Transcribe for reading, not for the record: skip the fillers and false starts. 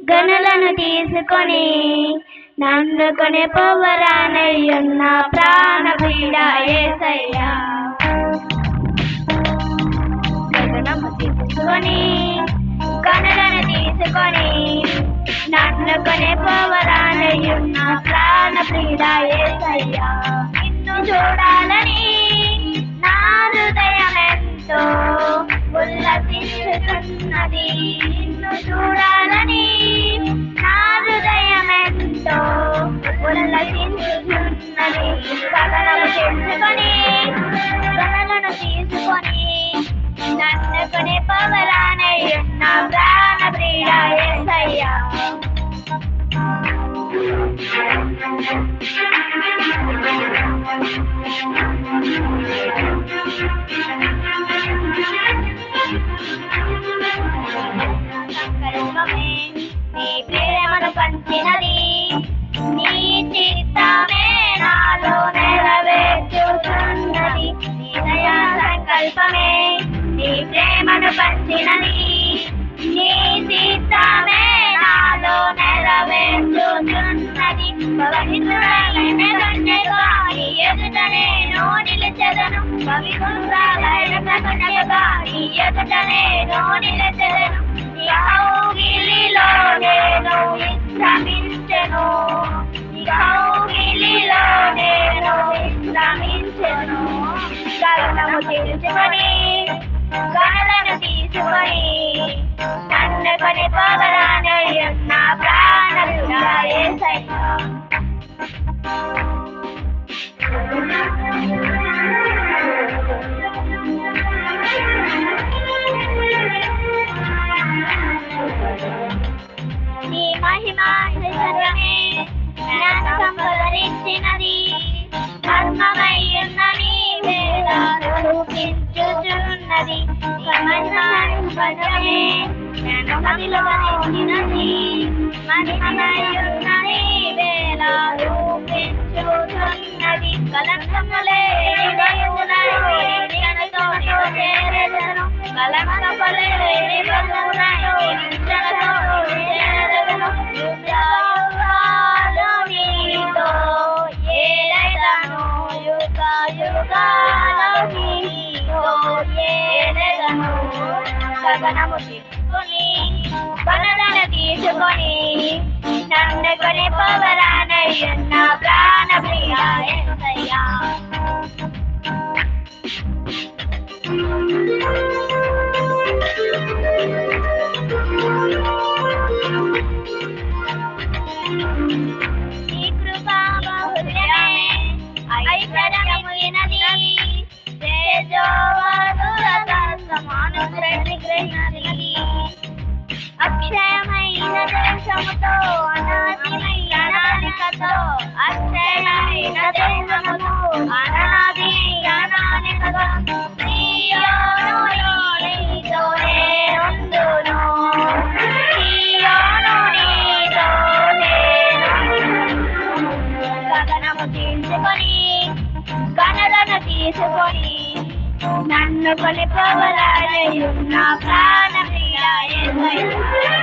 గనులను తీసుకొని నన్ను కొనిపోవరానయ్యున్న ప్రాణ ప్రియుడ యేసయ్యా. గగనము తీసుకొని గనులను తీసుకొని నన్ను కొనిపోవరానయ్యున్న ప్రాణ ప్రియుడ యేసయ్యా. నిన్ను చూడాలని నా హృదయమెంతో ఉల్లసించుతున్నది. నిన్ను చూడాలని నా హృదయమెంతో ఉల్లసించుతున్నది. గగనము తెచ్చుకొని గనులను తీసుకొని నన్ను కొనిపోవరానయ్యున్న ప్రాణ ప్రియుడ యేసయ్యా. సంకల్పమే నీ ప్రేమను పంచినది, నీ చిత్తమే నాలో నెరవేర్చుతున్నది. నీ దయా సంకల్పమే నీ ప్రేమను పంచినది, నీ చిత్తమే నాలో నెరవేర్చుతున్నది. పవిత్రుడైన కన్యగా నీ ఎదుట నేను నిలిచెదను. పవిత్రుడైన కన్యగా నీ ఎదుట నేను నిలిచెదను. నీ కౌగిలిలో నేను విశ్రమించెను. నీ కౌగిలిలో నేను విశ్రమించెను. గగనము తెరుచుకొని గనులను తీసుకొని నన్ను కొనిపోవరానయ్యున్న ప్రాణ ప్రియుడ యేసయ్యా. నీ మహిమా ఐశ్వర్యమే నన్ను సంపదనిచ్చినది. మర్మమయ్యున్న నీ వేళ రూపించుచున్నది. నీ మహిమా ఐశ్వర్యమే నన్ను సంపదనిచ్చినది. మర్మమయ్యున్న నీ వేళ రూపించుచున్నది. కలంకములేని బతుకునై నిన్నతో నీవు చేరెదను. కలంకములేని బతుకునై నిన్నతో చేరెదను. యుగాలు నీతో ఏలెదను. యుగాలు నీతో ఏలెదను. గగనము తీసుకొని గనులను తీసుకొని నన్ను కొనిపోవరానయ్యున్న ప్రాణ ప్రియుడ యేసయ్యా. నీ కృపా బహుళమే ఐశ్వర్యమైనది. తేజోవధురత సమానుగ్రహించినది. అక్షయమైన దేశముతో అనాదిమైన నాలికతో అక్షయమైన దేశముతో అనాది నాలికతో సీయోనులో నీతో నేనుందును. సీయోను నీతో నేనుందును. గగనము తీసుకొని గనులను తీసుకొని నన్ను కొనిపోవరానయ్యున్న ప్రాణ ప్రియుడ యేసయ్యా.